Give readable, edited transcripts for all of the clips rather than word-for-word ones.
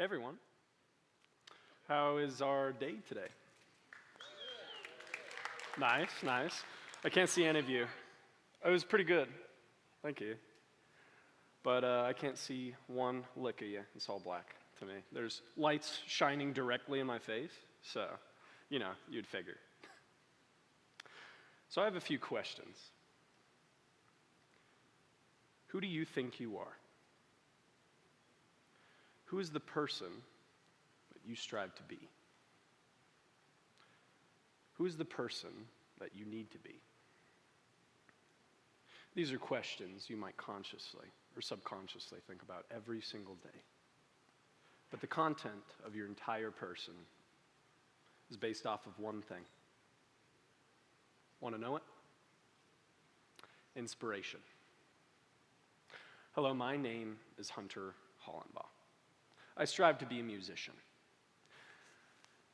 Hey everyone. How is our day today? Nice, nice. I can't see any of you. It was pretty good. Thank you. But I can't see one lick of you. It's all black to me. There's lights shining directly in my face, so, you'd figure. So I have a few questions. Who do you think you are? Who is the person that you strive to be? Who is the person that you need to be? These are questions you might consciously or subconsciously think about every single day. But the content of your entire person is based off of one thing. Want to know it? Inspiration. Hello, my name is Hunter Hollenbaugh. I strive to be a musician.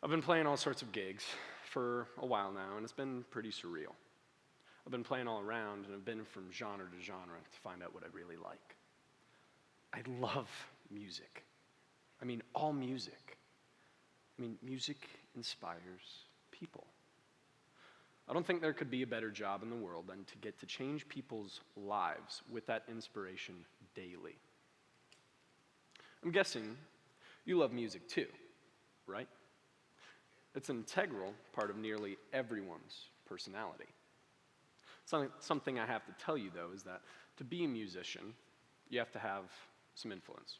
I've been playing all sorts of gigs for a while now, and it's been pretty surreal. I've been playing all around, and I've been from genre to genre to find out what I really like. I love music. I mean, all music. Music inspires people. I don't think there could be a better job in the world than to get to change people's lives with that inspiration daily. I'm guessing you love music too, right? It's an integral part of nearly everyone's personality. Something I have to tell you, though, is that to be a musician, you have to have some influence.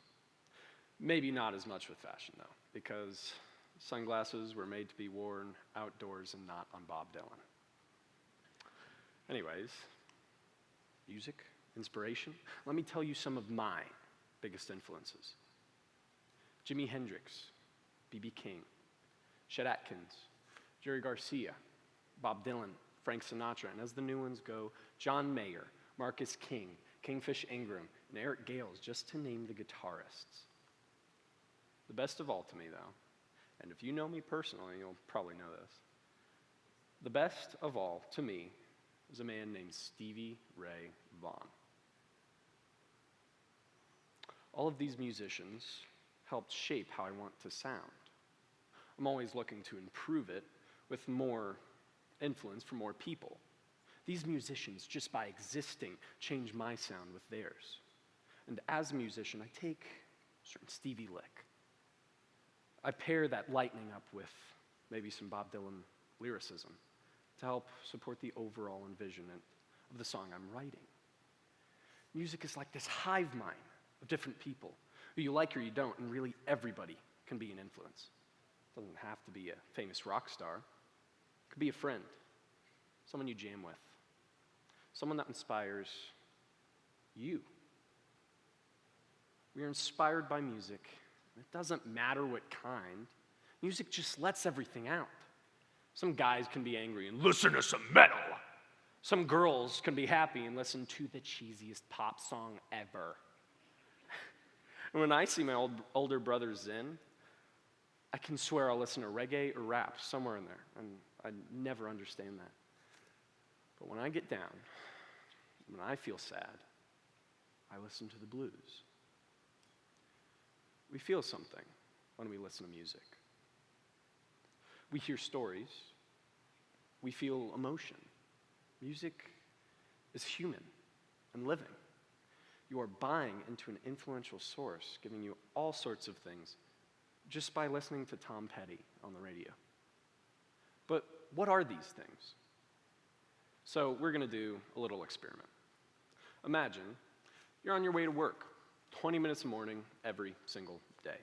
Maybe not as much with fashion, though, because sunglasses were made to be worn outdoors and not on Bob Dylan. Anyways, music, inspiration. Let me tell you some of my biggest influences. Jimi Hendrix, B.B. King, Chet Atkins, Jerry Garcia, Bob Dylan, Frank Sinatra, and as the new ones go, John Mayer, Marcus King, Kingfish Ingram, and Eric Gales, just to name the guitarists. The best of all to me, though, and if you know me personally, you'll probably know this, the best of all to me is a man named Stevie Ray Vaughan. All of these musicians helped shape how I want to sound. I'm always looking to improve it with more influence from more people. These musicians, just by existing, change my sound with theirs. And as a musician, I take a certain Stevie lick. I pair that lightning up with maybe some Bob Dylan lyricism to help support the overall envisionment of the song I'm writing. Music is like this hive mind of different people who you like or you don't, and really everybody can be an influence. It doesn't have to be a famous rock star. It could be a friend, someone you jam with, someone that inspires you. We are inspired by music. It doesn't matter what kind. Music just lets everything out. Some guys can be angry and listen to some metal. Some girls can be happy and listen to the cheesiest pop song ever. And when I see my older brother Zen, I can swear I'll listen to reggae or rap somewhere in there, and I never understand that. But when I get down, when I feel sad, I listen to the blues. We feel something when we listen to music. We hear stories. We feel emotion. Music is human and living. You are buying into an influential source, giving you all sorts of things just by listening to Tom Petty on the radio. But what are these things? So we're going to do a little experiment. Imagine you're on your way to work, 20 minutes a morning every single day.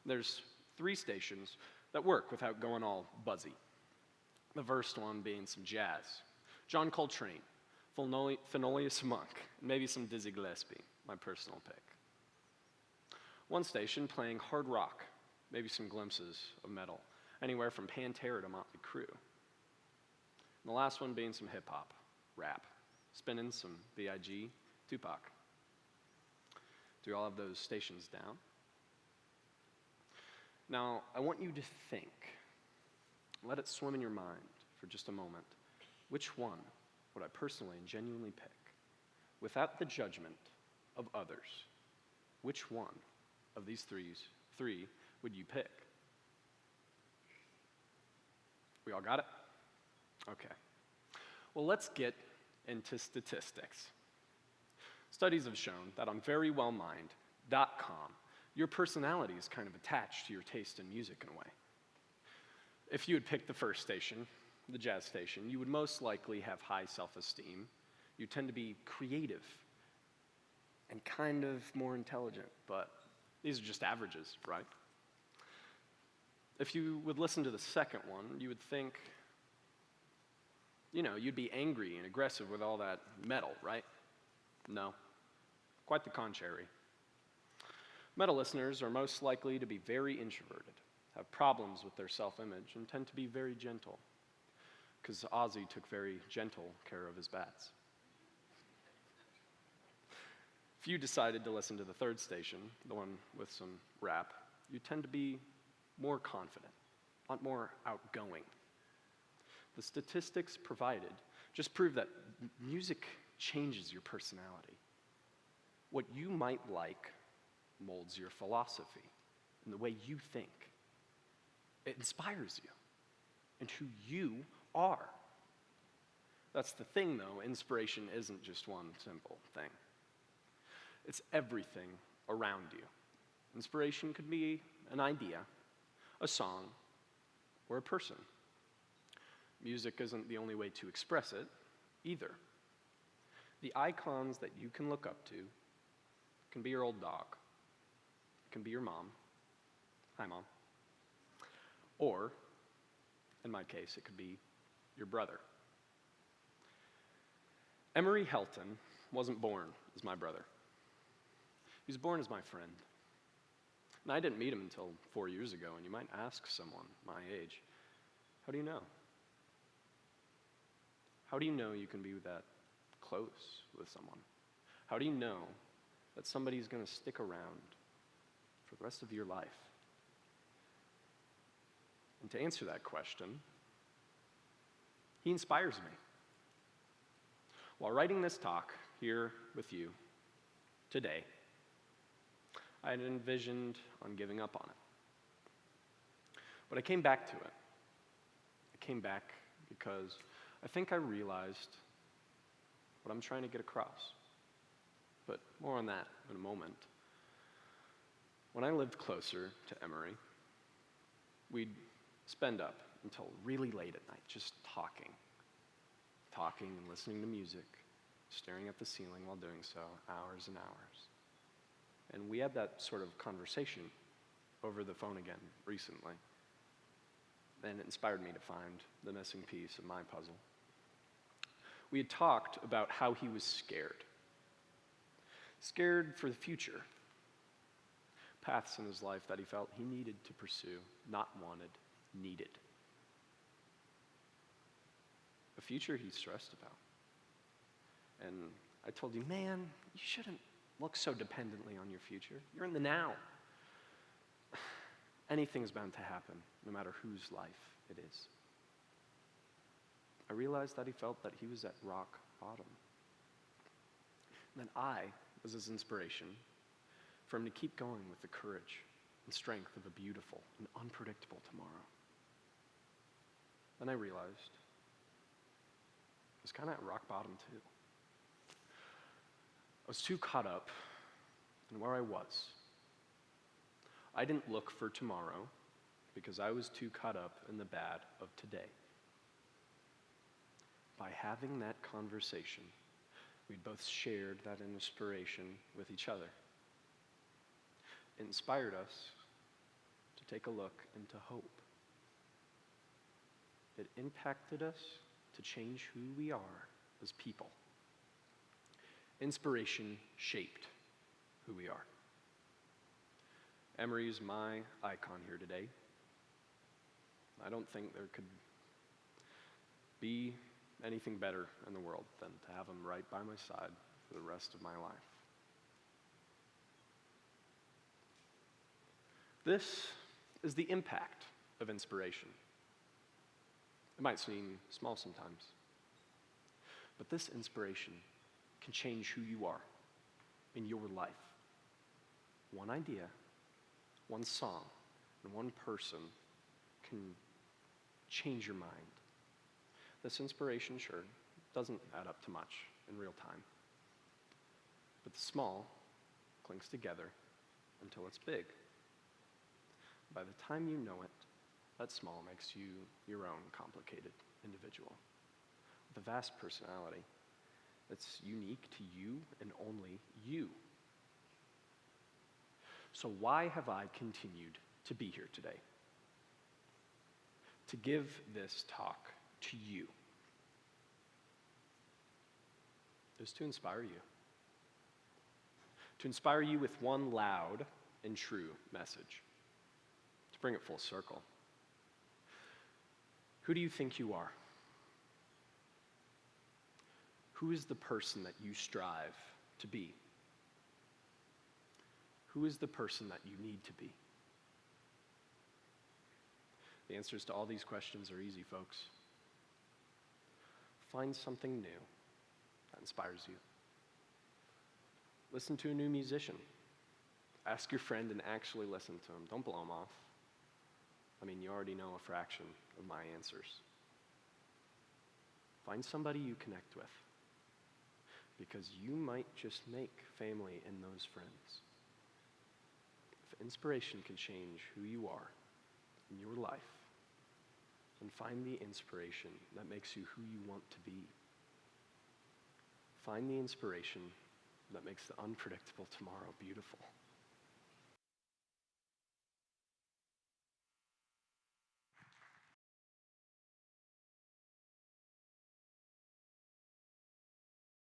There's 3 stations that work without going all buzzy. The first one being some jazz. John Coltrane, Thelonious Monk, and maybe some Dizzy Gillespie, my personal pick. One station playing hard rock, maybe some glimpses of metal, anywhere from Pantera to Motley Crue. And the last one being some hip-hop, rap, spinning some B.I.G., Tupac. Do you all have those stations down? Now, I want you to think, let it swim in your mind for just a moment. Which one would I personally and genuinely pick, without the judgment of others? Which one of these 3 three would you pick? We all got it? Okay. Well, let's get into statistics. Studies have shown that on verywellmind.com, your personality is kind of attached to your taste in music in a way. If you had picked the first station, the jazz station, you would most likely have high self-esteem. You tend to be creative and kind of more intelligent, but these are just averages, right? If you would listen to the second one, you would think, you'd be angry and aggressive with all that metal, right? No, quite the contrary. Metal listeners are most likely to be very introverted, have problems with their self-image, and tend to be very gentle, because Ozzy took very gentle care of his bats. If you decided to listen to the third station, the one with some rap, you tend to be more confident, a lot more outgoing. The statistics provided just prove that music changes your personality. What you might like molds your philosophy and the way you think. It inspires you and who you are. That's the thing, though. Inspiration isn't just one simple thing. It's everything around you. Inspiration could be an idea, a song, or a person. Music isn't the only way to express it, either. The icons that you can look up to can be your old dog. It can be your mom. Hi, Mom. Or, in my case, it could be your brother. Emery Helton wasn't born as my brother. He was born as my friend. And I didn't meet him until 4 years ago, and you might ask someone my age, how do you know? How do you know you can be that close with someone? How do you know that somebody's going to stick around for the rest of your life? And to answer that question, he inspires me. While writing this talk here with you today, I had envisioned on giving up on it. But I came back to it. I came back because I think I realized what I'm trying to get across. But more on that in a moment. When I lived closer to Emory, we'd spend up until really late at night just talking and listening to music, staring at the ceiling while doing so, hours and hours. And we had that sort of conversation over the phone again recently. And it inspired me to find the missing piece of my puzzle. We had talked about how he was scared. Scared for the future. Paths in his life that he felt he needed to pursue, not wanted, needed. A future he's stressed about. And I told him, man, you shouldn't look so dependently on your future. You're in the now. Anything's bound to happen, no matter whose life it is. I realized that he felt that he was at rock bottom. And then I was his inspiration for him to keep going with the courage and strength of a beautiful and unpredictable tomorrow. Then I realized I was kind of at rock bottom too. I was too caught up in where I was. I didn't look for tomorrow because I was too caught up in the bad of today. By having that conversation, we'd both shared that inspiration with each other. It inspired us to take a look into hope. It impacted us to change who we are as people. Inspiration shaped who we are. Emery's my icon here today. I don't think there could be anything better in the world than to have him right by my side for the rest of my life. This is the impact of inspiration. It might seem small sometimes, but this inspiration can change who you are in your life. One idea, one song, and one person can change your mind. This inspiration, sure, doesn't add up to much in real time. But the small clings together until it's big. By the time you know it, that small makes you your own complicated individual with a vast personality that's unique to you and only you. So why have I continued to be here today? To give this talk to you. Is to inspire you. To inspire you with one loud and true message. To bring it full circle. Who do you think you are? Who is the person that you strive to be? Who is the person that you need to be? The answers to all these questions are easy, folks. Find something new that inspires you. Listen to a new musician. Ask your friend and actually listen to him. Don't blow him off. I mean, you already know a fraction of my answers. Find somebody you connect with, because you might just make family in those friends. If inspiration can change who you are in your life, then find the inspiration that makes you who you want to be. Find the inspiration that makes the unpredictable tomorrow beautiful.